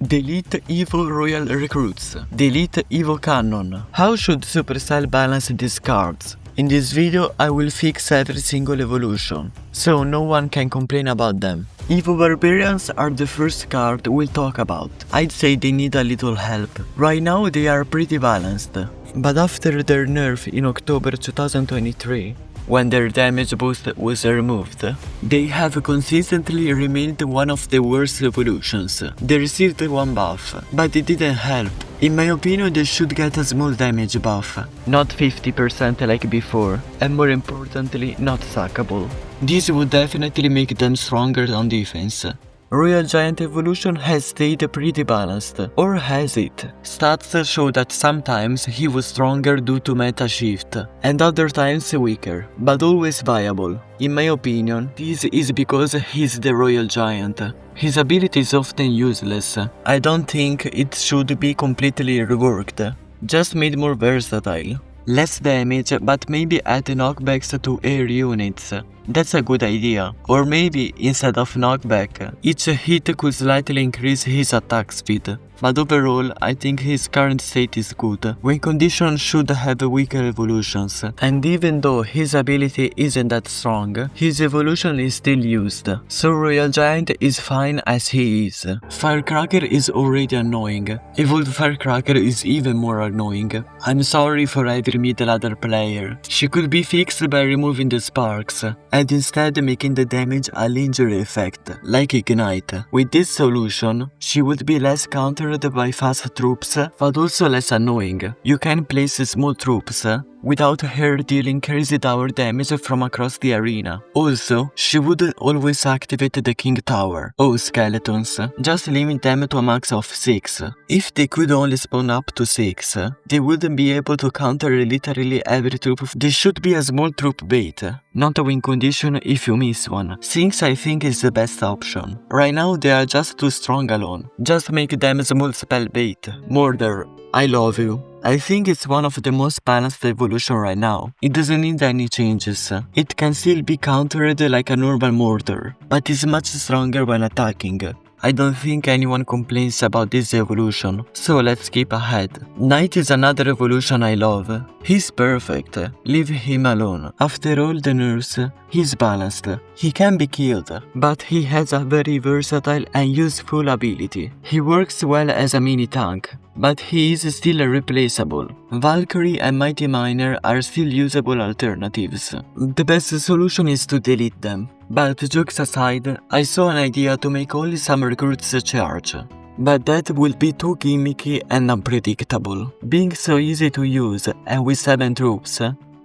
Delete evil royal recruits. Delete evil cannon. How should Supercell balance these cards? In this video I will fix every single evolution, so no one can complain about them. Evil Barbarians are the first card we'll talk about. I'd say they need a little help. Right now they are pretty balanced, but after their nerf in October 2023, when their damage boost was removed, they have consistently remained one of the worst evolutions. They received one buff, but it didn't help. In my opinion, they should get a small damage buff, not 50% like before, and more importantly, not sackable. This would definitely make them stronger on defense. Royal Giant evolution has stayed pretty balanced, or has it? Stats show that sometimes he was stronger due to meta shift, and other times weaker, but always viable. In my opinion, this is because he's the Royal Giant. His ability is often useless. I don't think it should be completely reworked, just made more versatile. Less damage, but maybe add knockbacks to air units. That's a good idea. Or maybe, instead of knockback, each hit could slightly increase his attack speed. But overall, I think his current state is good. Win condition should have weaker evolutions, and even though his ability isn't that strong, his evolution is still used, so Royal Giant is fine as he is. Firecracker is already annoying. Evolved Firecracker is even more annoying. I'm sorry for every mid-ladder player. She could be fixed by removing the sparks, and instead making the damage a linear effect, like Ignite. With this solution, she would be less countered by fast troops, but also less annoying. You can place small troops without her dealing crazy tower damage from across the arena. Also, she would always activate the King Tower. Oh, skeletons, just limit them to a max of 6. If they could only spawn up to 6, they wouldn't be able to counter literally every troop. They should be a small troop bait, not a win condition if you miss one, since I think is the best option. Right now they are just too strong alone. Just make them small spell bait. Mortar, I love you. I think it's one of the most balanced evolution right now. It doesn't need any changes. It can still be countered like a normal mortar, but is much stronger when attacking. I don't think anyone complains about this evolution, so let's skip ahead. Knight is another evolution I love. He's perfect, leave him alone. After all the nerfs, he's balanced. He can be killed, but he has a very versatile and useful ability. He works well as a mini tank, but he is still replaceable. Valkyrie and Mighty Miner are still usable alternatives. The best solution is to delete them. But jokes aside, I saw an idea to make only some recruits charge. But that will be too gimmicky and unpredictable. Being so easy to use and with 7 troops,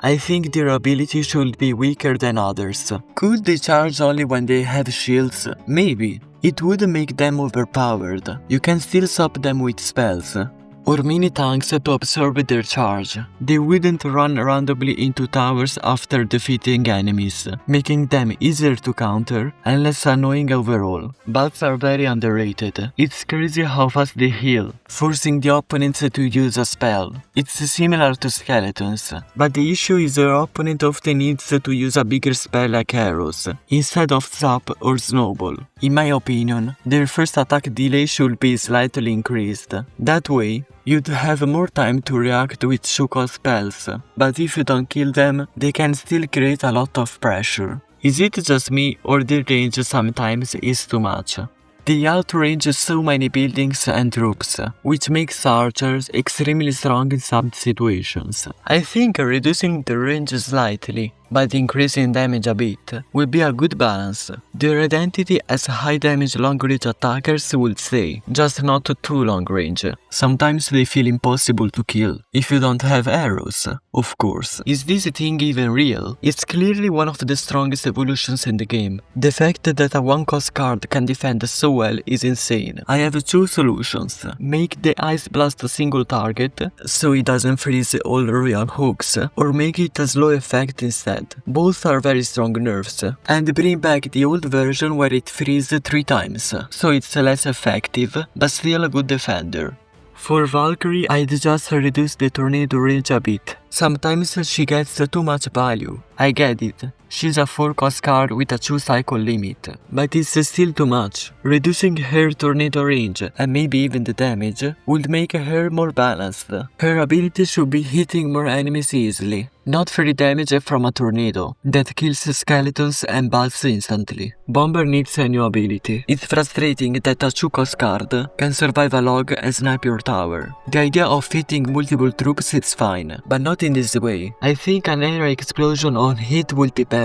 I think their ability should be weaker than others. Could they charge only when they have shields? Maybe. It would make them overpowered. You can still stop them with spells, or mini tanks to absorb their charge. They wouldn't run randomly into towers after defeating enemies, making them easier to counter and less annoying overall. Buffs are very underrated. It's crazy how fast they heal, forcing the opponents to use a spell. It's similar to skeletons, but the issue is your opponent often needs to use a bigger spell like arrows, instead of zap or snowball. In my opinion, their first attack delay should be slightly increased. That way, you'd have more time to react with Shuko spells, but if you don't kill them, they can still create a lot of pressure. Is it just me, or the range sometimes is too much? They outrange so many buildings and troops, which makes archers extremely strong in some situations. I think reducing the range slightly, but increasing damage a bit, will be a good balance. Their identity as high damage long range attackers will stay, just not too long range. Sometimes they feel impossible to kill, if you don't have arrows, of course. Is this thing even real? It's clearly one of the strongest evolutions in the game. The fact that a one-cost card can defend so well is insane. I have 2 solutions. Make the Ice Blast a single target, so it doesn't freeze all royal hooks, or make it a slow effect instead. Both are very strong nerfs, and bring back the old version where it freezes 3 times, so it's less effective, but still a good defender. For Valkyrie, I'd just reduce the tornado range a bit, Sometimes she gets too much value. I get it. She's a 4-cost card with a 2-cycle limit, but it's still too much. Reducing her tornado range, and maybe even the damage, would make her more balanced. Her ability should be hitting more enemies easily, not free damage from a tornado that kills skeletons and buffs instantly. Bomber needs a new ability. It's frustrating that a 2-cost card can survive a log and snipe your tower. The idea of fitting multiple troops is fine, but not in this way. I think an air explosion on hit would be better.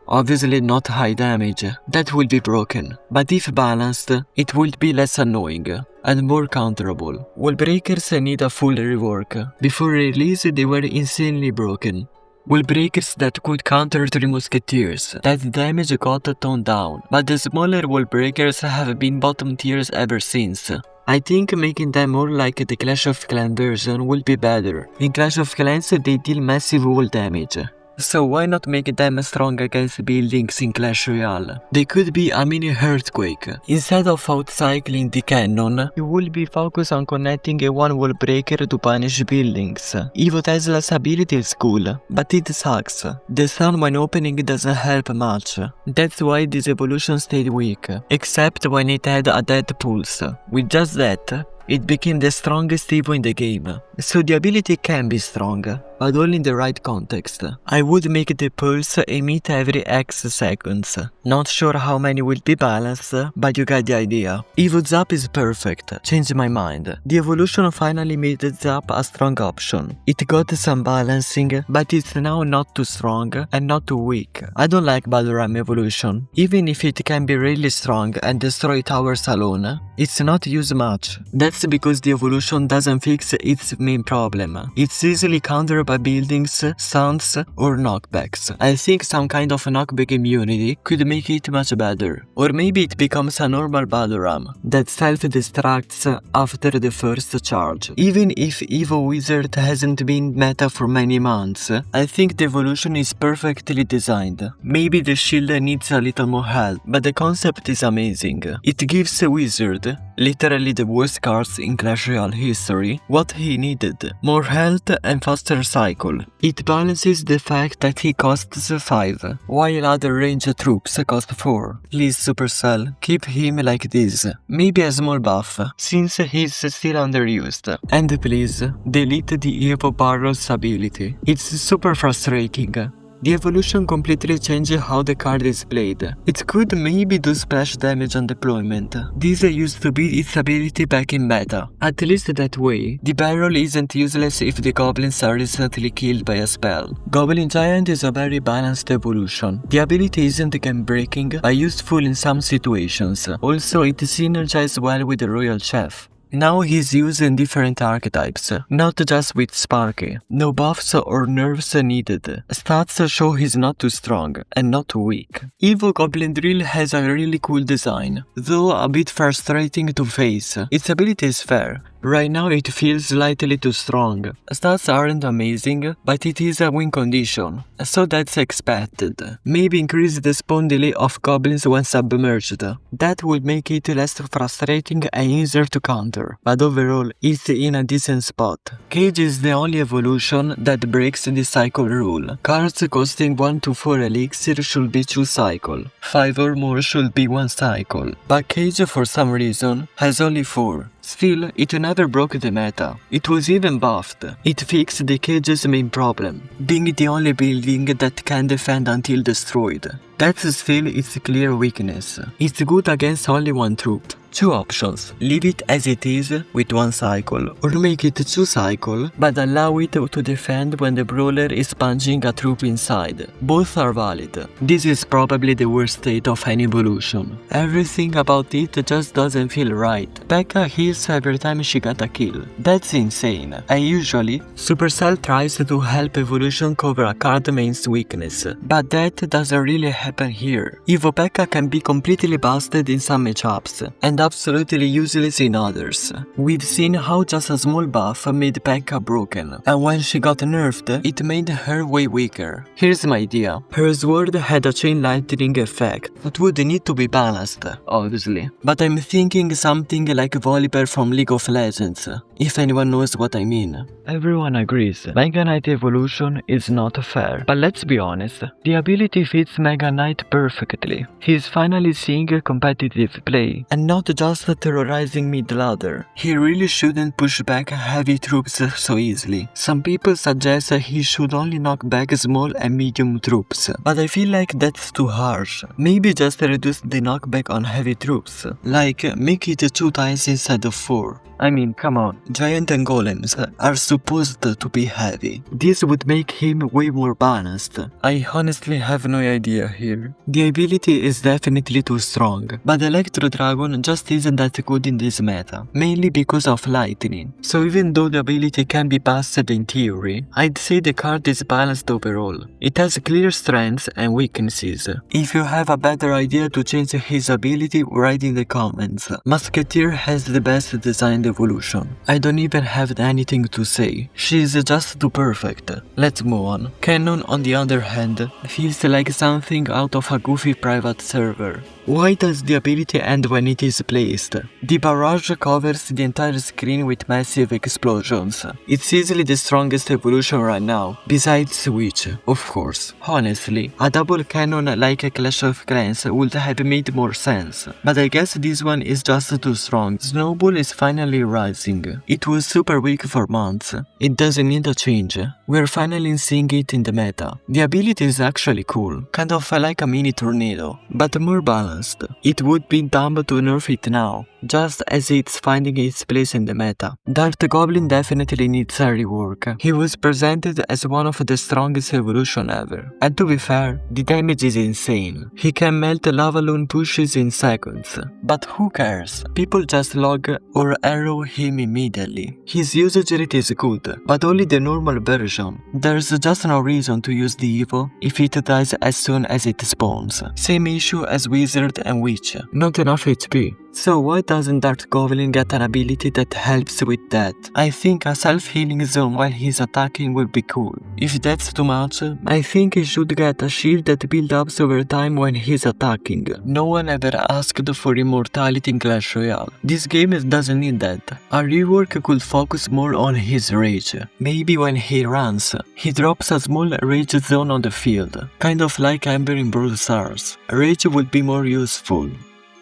Obviously not high damage, that will be broken, but if balanced, it would be less annoying and more counterable. Wall breakers need a full rework. Before release they were insanely broken. Wall breakers that could counter 3 Musketeers, that damage got toned down, but the smaller wall breakers have been bottom tiers ever since. I think making them more like the Clash of Clans version will be better. In Clash of Clans they deal massive wall damage, so why not make them strong against buildings in Clash Royale? They could be a mini earthquake. Instead of outcycling the cannon, you will be focused on connecting a one wall breaker to punish buildings. Evo Tesla's ability is cool, but it sucks. The stun when opening doesn't help much. That's why this evolution stayed weak, except when it had a dead pulse. With just that, it became the strongest Evo in the game, so the ability can be strong, but only in the right context. I would make the pulse emit every X seconds. Not sure how many will be balanced, but you get the idea. Evo Zap is perfect, changed my mind. The evolution finally made Zap a strong option. It got some balancing, but it's now not too strong and not too weak. I don't like Ballram evolution. Even if it can be really strong and destroy towers alone, it's not used much. That's because the evolution doesn't fix its main problem. It's easily countered by buildings, stuns, or knockbacks. I think some kind of knockback immunity could make it much better. Or maybe it becomes a normal Ballram that self-destructs after the first charge. Even if Evo Wizard hasn't been meta for many months, I think the evolution is perfectly designed. Maybe the shield needs a little more help, but the concept is amazing. It gives a Wizard, literally the worst cards in Clash Royale history, what he needed: more health and faster cycle. It balances the fact that he costs 5, while other ranged troops cost 4. Please Supercell, keep him like this. Maybe a small buff, since he's still underused. And please, delete the Evo Barrel's ability. It's super frustrating. The evolution completely changed how the card is played. It could maybe do splash damage on deployment. This used to be its ability back in meta. At least that way, the barrel isn't useless if the goblins are instantly killed by a spell. Goblin Giant is a very balanced evolution. The ability isn't game breaking, but useful in some situations. Also, it synergizes well with the Royal Chef. Now he's used in different archetypes, not just with Sparky. No buffs or nerfs needed. Stats show he's not too strong and not too weak. Evo Goblin Drill has a really cool design, though a bit frustrating to face. Its ability is fair. Right now it feels slightly too strong. Stats aren't amazing, but it is a win condition, so that's expected. Maybe increase the spawn delay of goblins when submerged. That would make it less frustrating and easier to counter, but overall it's in a decent spot. Cage is the only evolution that breaks the cycle rule. Cards costing 1 to 4 elixir should be 2 cycle, 5 or more should be 1 cycle, but Cage for some reason has only 4. Still, it never broke the meta. It was even buffed. It fixed the Cage's main problem, being the only building that can defend until destroyed. That's still its clear weakness. It's good against only one troop. 2 options: leave it as it is with 1 cycle, or make it 2 cycle but allow it to defend when the brawler is punching a troop inside. Both are valid. This is probably the worst state of any evolution. Everything about it just doesn't feel right. P.E.K.K.A heals every time she got a kill. That's insane. And usually, Supercell tries to help evolution cover a card main's weakness, but that doesn't really happen here. Evo P.E.K.K.A can be completely busted in some matchups, and and absolutely useless in others. We've seen how just a small buff made P.E.K.K.A broken, and when she got nerfed, it made her way weaker. Here's my idea. Her sword had a chain lightning effect that would need to be balanced, obviously. But I'm thinking something like Volibear from League of Legends, if anyone knows what I mean. Everyone agrees, Mega Knight evolution is not fair, but let's be honest, the ability fits Mega Knight perfectly. He's finally seeing competitive play, and not just terrorizing mid-ladder. He really shouldn't push back heavy troops so easily. Some people suggest he should only knock back small and medium troops, but I feel like that's too harsh. Maybe just reduce the knockback on heavy troops, like make it 2 times instead of 4. I mean, come on, giant and golems are supposed to be heavy. This would make him way more balanced. I honestly have no idea here. The ability is definitely too strong, but Electro Dragon just isn't that good in this meta, mainly because of lightning. So even though the ability can be passed in theory, I'd say the card is balanced overall. It has clear strengths and weaknesses. If you have a better idea to change his ability, write in the comments. Musketeer has the best designed evolution. I don't even have anything to say. She's just too perfect. Let's move on. Cannon, on the other hand, feels like something out of a goofy private server. Why does the ability end when it is placed? The barrage covers the entire screen with massive explosions. It's easily the strongest evolution right now, besides Switch, of course. Honestly, a double cannon like a Clash of Clans would have made more sense, but I guess this one is just too strong. Snowball is finally rising. It was super weak for months. It doesn't need a change. We're finally seeing it in the meta. The ability is actually cool, kind of like a mini tornado, but more balanced. It would be dumb to nerf it now, just as it's finding its place in the meta. Dart Goblin definitely needs a rework. He was presented as one of the strongest evolution ever, and to be fair, the damage is insane. He can melt lava loon pushes in seconds, but who cares? People just log or arrow him immediately. His usage rate is good, but only the normal version. There's just no reason to use the Evo if it dies as soon as it spawns. Same issue as Wizard and Witch, not enough HP. So why doesn't Dart Goblin get an ability that helps with that? I think a self-healing zone while he's attacking would be cool. If that's too much, I think he should get a shield that builds up over time when he's attacking. No one ever asked for immortality in Clash Royale. This game doesn't need that. A rework could focus more on his rage. Maybe when he runs, he drops a small rage zone on the field, kind of like Amber in Brawl Stars. Rage would be more useful,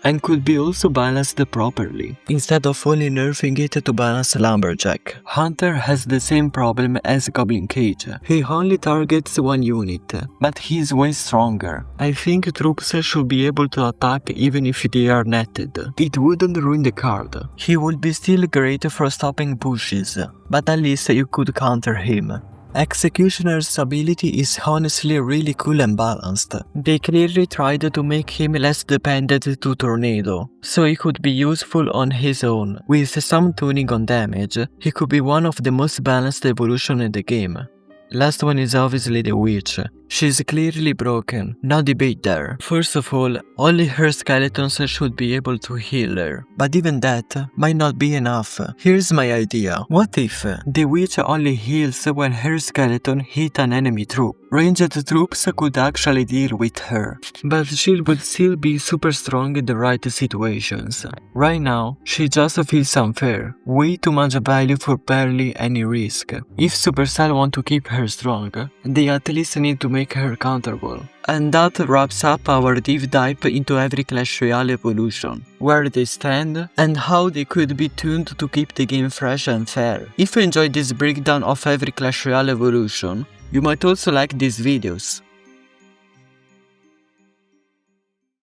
and could be also balanced properly, instead of only nerfing it to balance Lumberjack. Hunter has the same problem as Goblin Cage. He only targets one unit, but he's way stronger. I think troops should be able to attack even if they are netted. It wouldn't ruin the card. He would be still great for stopping pushes, but at least you could counter him. Executioner's ability is honestly really cool and balanced. They clearly tried to make him less dependent to Tornado, so he could be useful on his own. With some tuning on damage, he could be one of the most balanced evolution in the game. Last one is obviously the Witch. She's clearly broken, no debate there. First of all, only her skeletons should be able to heal her, but even that might not be enough. Here's my idea. What if the Witch only heals when her skeleton hit an enemy troop? Ranged troops could actually deal with her, but she would still be super strong in the right situations. Right now, she just feels unfair, way too much value for barely any risk. If Supercell want to keep her strong, they at least need to make her counterable. And that wraps up our deep dive into every Clash Royale evolution, where they stand, and how they could be tuned to keep the game fresh and fair. If you enjoyed this breakdown of every Clash Royale evolution, you might also like these videos.